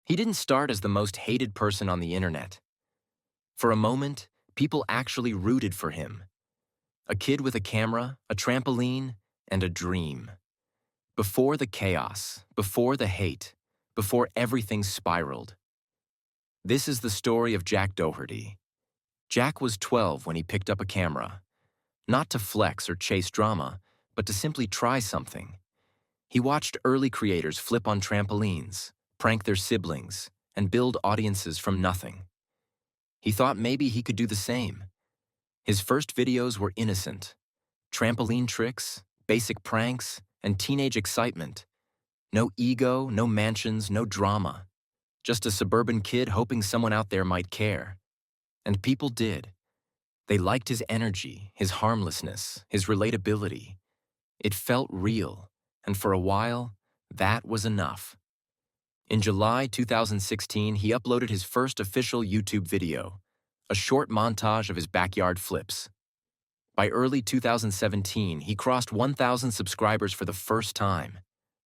He didn't start as the most hated person on the internet. For a moment, people actually rooted for him. A kid with a camera, a trampoline, and a dream. Before the chaos, before the hate, before everything spiraled. This is the story of Jack Doherty. Jack was 12 when he picked up a camera. Not to flex or chase drama, but to simply try something. He watched early creators flip on trampolines, prank their siblings, and build audiences from nothing. He thought maybe he could do the same. His first videos were innocent. Trampoline tricks, basic pranks, and teenage excitement. No ego, no mansions, no drama. Just a suburban kid hoping someone out there might care. And people did. They liked his energy, his harmlessness, his relatability. It felt real, and for a while, that was enough. In July 2016, he uploaded his first official YouTube video, a short montage of his backyard flips. By early 2017, he crossed 1,000 subscribers for the first time,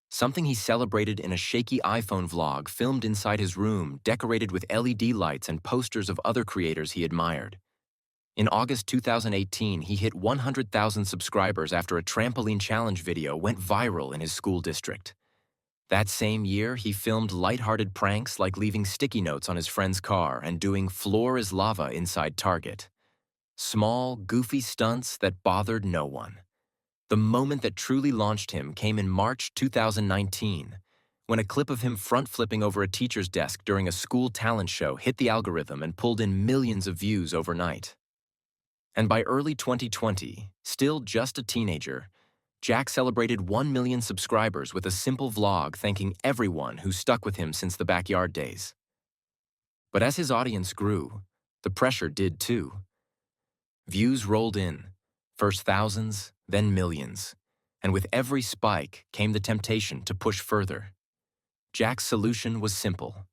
something he celebrated in a shaky iPhone vlog filmed inside his room, decorated with LED lights and posters of other creators he admired. In August 2018, he hit 100,000 subscribers after a trampoline challenge video went viral in his school district. That same year, he filmed lighthearted pranks like leaving sticky notes on his friend's car and doing "floor is lava" inside Target. Small, goofy stunts that bothered no one. The moment that truly launched him came in March 2019, when a clip of him front-flipping over a teacher's desk during a school talent show hit the algorithm and pulled in millions of views overnight. And by early 2020, still just a teenager, Jack celebrated 1 million subscribers with a simple vlog thanking everyone who stuck with him since the backyard days. But as his audience grew, the pressure did too. Views rolled in, first thousands, then millions, and with every spike came the temptation to push further. Jack's solution was simple.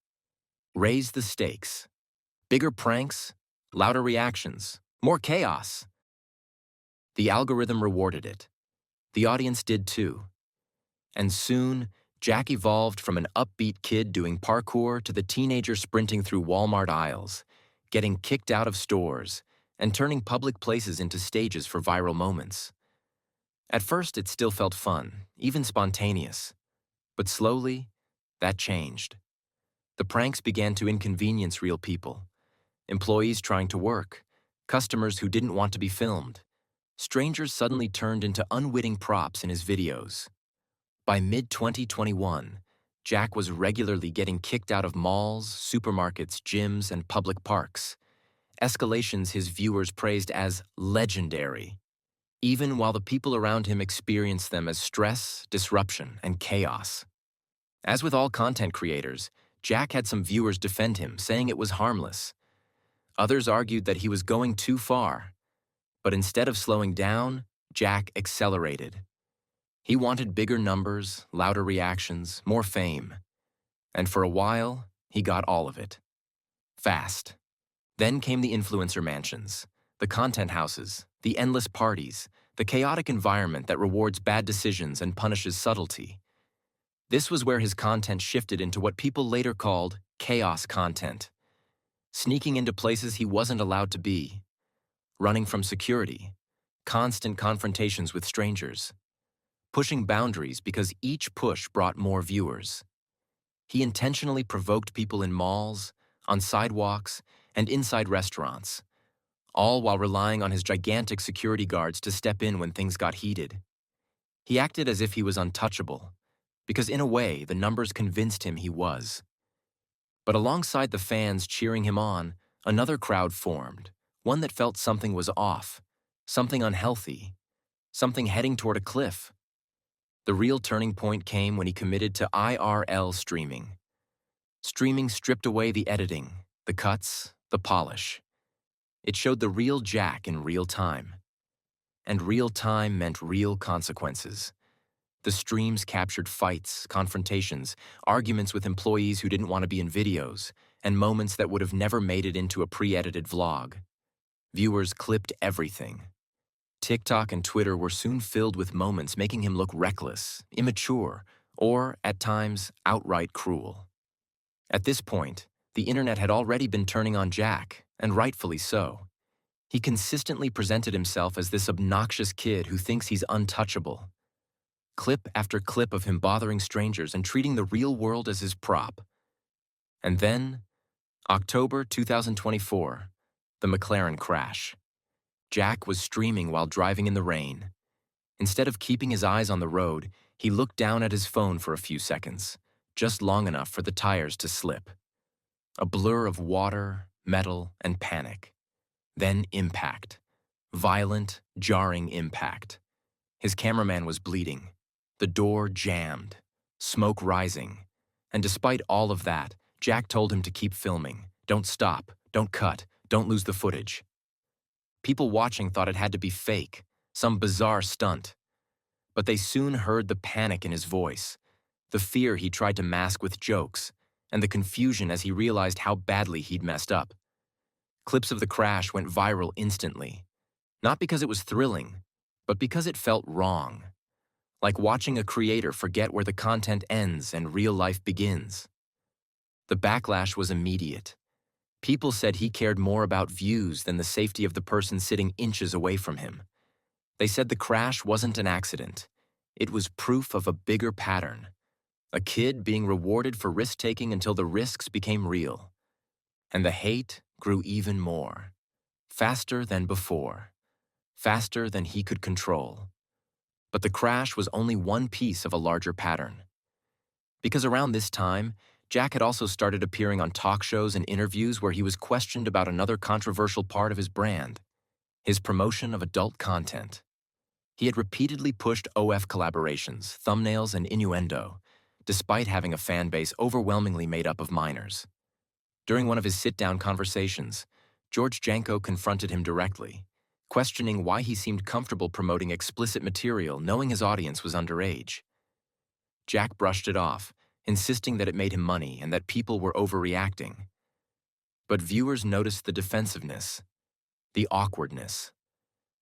Raise the stakes. Bigger pranks, louder reactions, more chaos. The algorithm rewarded it. The audience did too. And soon, Jack evolved from an upbeat kid doing parkour to the teenager sprinting through Walmart aisles, getting kicked out of stores, and turning public places into stages for viral moments. At first, it still felt fun, even spontaneous. But slowly, that changed. The pranks began to inconvenience real people. Employees trying to work, customers who didn't want to be filmed. Strangers suddenly turned into unwitting props in his videos. By mid-2021, Jack was regularly getting kicked out of malls, supermarkets, gyms, and public parks. Escalations his viewers praised as legendary, even while the people around him experienced them as stress, disruption, and chaos. As with all content creators, Jack had some viewers defend him, saying it was harmless. Others argued that he was going too far. But instead of slowing down, Jack accelerated. He wanted bigger numbers, louder reactions, more fame. And for a while, he got all of it. Fast. Then came the influencer mansions, the content houses, the endless parties, the chaotic environment that rewards bad decisions and punishes subtlety. This was where his content shifted into what people later called chaos content. Sneaking into places he wasn't allowed to be. Running from security, constant confrontations with strangers, pushing boundaries because each push brought more viewers. He intentionally provoked people in malls, on sidewalks, and inside restaurants, all while relying on his gigantic security guards to step in when things got heated. He acted as if he was untouchable, because in a way, the numbers convinced him he was. But alongside the fans cheering him on, another crowd formed. One that felt something was off, something unhealthy, something heading toward a cliff. The real turning point came when he committed to IRL streaming. Streaming stripped away the editing, the cuts, the polish. It showed the real Jack in real time. And real time meant real consequences. The streams captured fights, confrontations, arguments with employees who didn't want to be in videos, and moments that would have never made it into a pre-edited vlog. Viewers clipped everything. TikTok and Twitter were soon filled with moments making him look reckless, immature, or, at times, outright cruel. At this point, the internet had already been turning on Jack, and rightfully so. He consistently presented himself as this obnoxious kid who thinks he's untouchable. Clip after clip of him bothering strangers and treating the real world as his prop. And then, October 2024, the McLaren crash. Jack was streaming while driving in the rain. Instead of keeping his eyes on the road, he looked down at his phone for a few seconds, just long enough for the tires to slip. A blur of water, metal, and panic. Then impact. Violent, jarring impact. His cameraman was bleeding. The door jammed. Smoke rising. And despite all of that, Jack told him to keep filming. Don't stop. Don't cut. Don't lose the footage. People watching thought it had to be fake, some bizarre stunt. But they soon heard the panic in his voice, the fear he tried to mask with jokes, and the confusion as he realized how badly he'd messed up. Clips of the crash went viral instantly, not because it was thrilling, but because it felt wrong. Like watching a creator forget where the content ends and real life begins. The backlash was immediate. People said he cared more about views than the safety of the person sitting inches away from him. They said the crash wasn't an accident. It was proof of a bigger pattern. A kid being rewarded for risk-taking until the risks became real. And the hate grew even more. Faster than before. Faster than he could control. But the crash was only one piece of a larger pattern. Because around this time, Jack had also started appearing on talk shows and interviews where he was questioned about another controversial part of his brand, his promotion of adult content. He had repeatedly pushed OF collaborations, thumbnails, and innuendo, despite having a fan base overwhelmingly made up of minors. During one of his sit-down conversations, George Janko confronted him directly, questioning why he seemed comfortable promoting explicit material knowing his audience was underage. Jack brushed it off, insisting that it made him money and that people were overreacting. But viewers noticed the defensiveness, the awkwardness,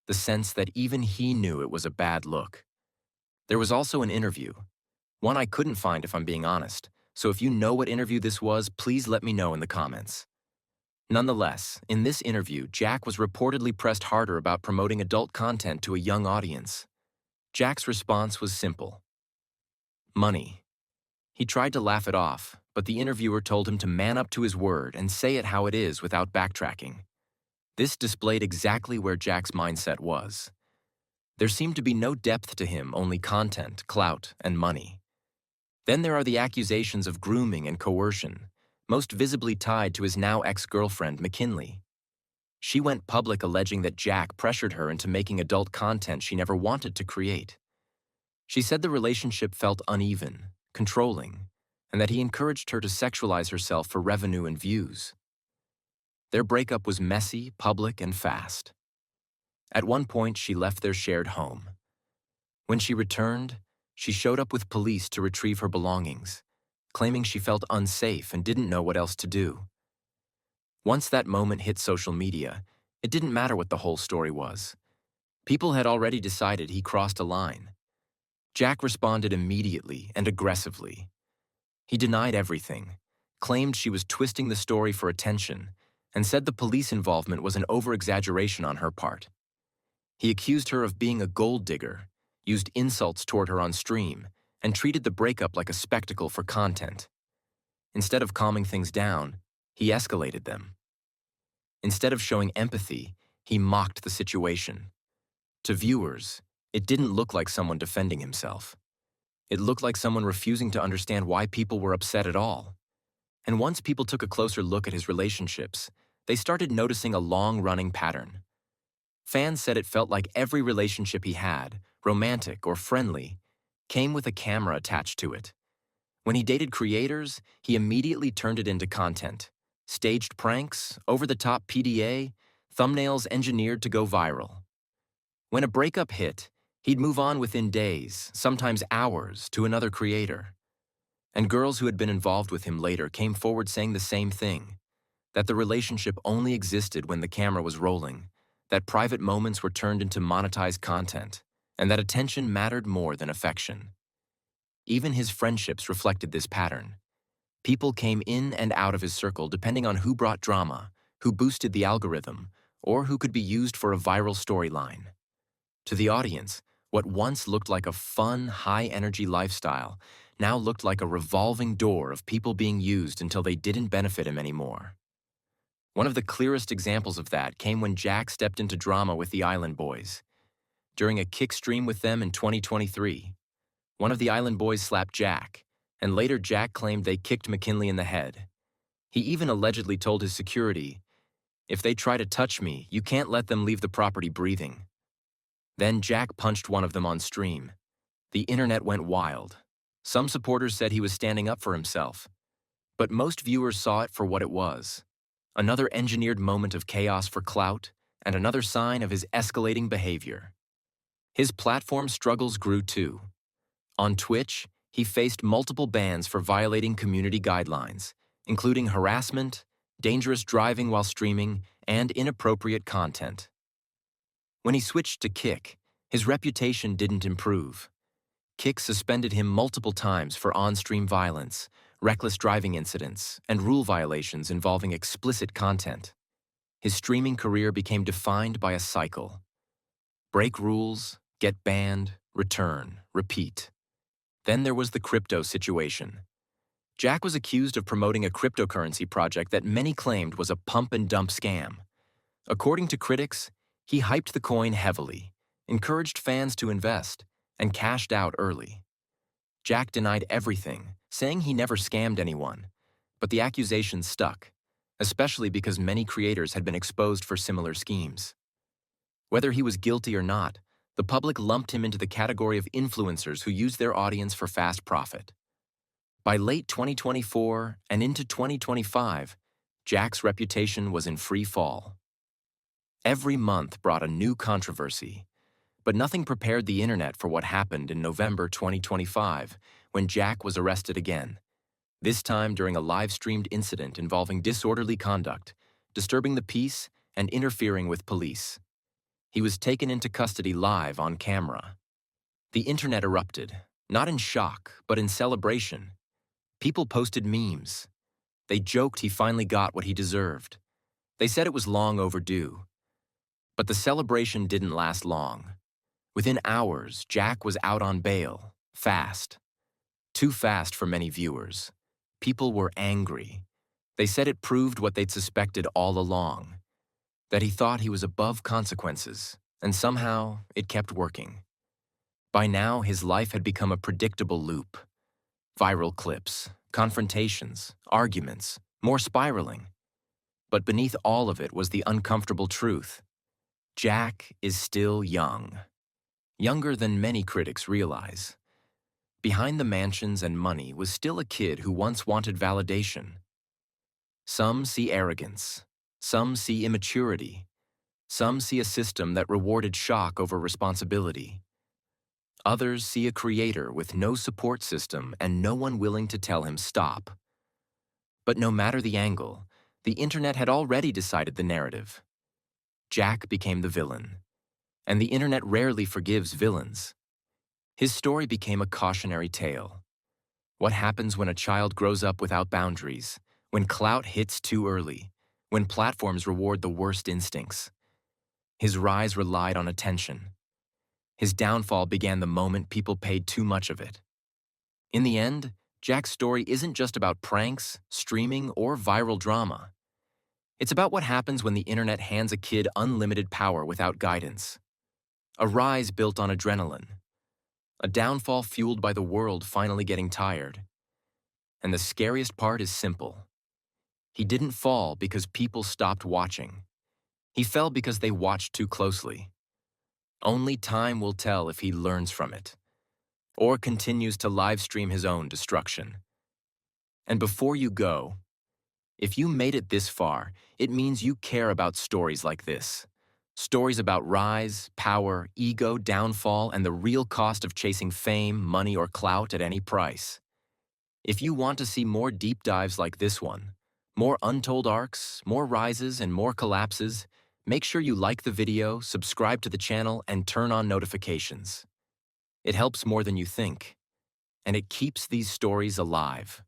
the sense that even he knew it was a bad look. There was also an interview, one I couldn't find if I'm being honest, so if you know what interview this was, please let me know in the comments. Nonetheless, in this interview, Jack was reportedly pressed harder about promoting adult content to a young audience. Jack's response was simple. Money. He tried to laugh it off, but the interviewer told him to man up to his word and say it how it is without backtracking. This displayed exactly where Jack's mindset was. There seemed to be no depth to him, only content, clout, and money. Then there are the accusations of grooming and coercion, most visibly tied to his now ex-girlfriend, McKinley. She went public alleging that Jack pressured her into making adult content she never wanted to create. She said the relationship felt uneven, controlling, and that he encouraged her to sexualize herself for revenue and views. Their breakup was messy, public, and fast. At one point, she left their shared home. When she returned, she showed up with police to retrieve her belongings, claiming she felt unsafe and didn't know what else to do. Once that moment hit social media, it didn't matter what the whole story was. People had already decided he crossed a line. Jack responded immediately and aggressively. He denied everything, claimed she was twisting the story for attention, and said the police involvement was an over-exaggeration on her part. He accused her of being a gold digger, used insults toward her on stream, and treated the breakup like a spectacle for content. Instead of calming things down, he escalated them. Instead of showing empathy, he mocked the situation. To viewers, it didn't look like someone defending himself. It looked like someone refusing to understand why people were upset at all. And once people took a closer look at his relationships, they started noticing a long-running pattern. Fans said it felt like every relationship he had, romantic or friendly, came with a camera attached to it. When he dated creators, he immediately turned it into content. Staged pranks, over-the-top PDA, thumbnails engineered to go viral. When a breakup hit, he'd move on within days, sometimes hours, to another creator. And girls who had been involved with him later came forward saying the same thing, that the relationship only existed when the camera was rolling, that private moments were turned into monetized content, and that attention mattered more than affection. Even his friendships reflected this pattern. People came in and out of his circle depending on who brought drama, who boosted the algorithm, or who could be used for a viral storyline. To the audience, what once looked like a fun, high-energy lifestyle now looked like a revolving door of people being used until they didn't benefit him anymore. One of the clearest examples of that came when Jack stepped into drama with the Island Boys. During a kick stream with them in 2023, one of the Island Boys slapped Jack, and later Jack claimed they kicked McKinley in the head. He even allegedly told his security, "If they try to touch me, you can't let them leave the property breathing." Then Jack punched one of them on stream. The internet went wild. Some supporters said he was standing up for himself, but most viewers saw it for what it was: another engineered moment of chaos for clout and another sign of his escalating behavior. His platform struggles grew too. On Twitch, he faced multiple bans for violating community guidelines, including harassment, dangerous driving while streaming, and inappropriate content. When he switched to Kick, his reputation didn't improve. Kick suspended him multiple times for on-stream violence, reckless driving incidents, and rule violations involving explicit content. His streaming career became defined by a cycle: break rules, get banned, return, repeat. Then there was the crypto situation. Jack was accused of promoting a cryptocurrency project that many claimed was a pump-and-dump scam. According to critics, he hyped the coin heavily, encouraged fans to invest, and cashed out early. Jack denied everything, saying he never scammed anyone, but the accusations stuck, especially because many creators had been exposed for similar schemes. Whether he was guilty or not, the public lumped him into the category of influencers who used their audience for fast profit. By late 2024 and into 2025, Jack's reputation was in free fall. Every month brought a new controversy, but nothing prepared the internet for what happened in November 2025 when Jack was arrested again, this time during a live-streamed incident involving disorderly conduct, disturbing the peace, and interfering with police. He was taken into custody live on camera. The internet erupted, not in shock, but in celebration. People posted memes. They joked he finally got what he deserved. They said it was long overdue. But the celebration didn't last long. Within hours, Jack was out on bail, fast. Too fast for many viewers. People were angry. They said it proved what they'd suspected all along: that he thought he was above consequences, and somehow it kept working. By now, his life had become a predictable loop. Viral clips, confrontations, arguments, more spiraling. But beneath all of it was the uncomfortable truth: Jack is still young. Younger than many critics realize. Behind the mansions and money was still a kid who once wanted validation. Some see arrogance. Some see immaturity. Some see a system that rewarded shock over responsibility. Others see a creator with no support system and no one willing to tell him stop. But no matter the angle, the internet had already decided the narrative. Jack became the villain. And the internet rarely forgives villains. His story became a cautionary tale. What happens when a child grows up without boundaries, when clout hits too early, when platforms reward the worst instincts? His rise relied on attention. His downfall began the moment people paid too much of it. In the end, Jack's story isn't just about pranks, streaming, or viral drama. It's about what happens when the internet hands a kid unlimited power without guidance. A rise built on adrenaline. A downfall fueled by the world finally getting tired. And the scariest part is simple. He didn't fall because people stopped watching. He fell because they watched too closely. Only time will tell if he learns from it, or continues to livestream his own destruction. And before you go, if you made it this far, it means you care about stories like this. Stories about rise, power, ego, downfall, and the real cost of chasing fame, money, or clout at any price. If you want to see more deep dives like this one, more untold arcs, more rises, and more collapses, make sure you like the video, subscribe to the channel, and turn on notifications. It helps more than you think, and it keeps these stories alive.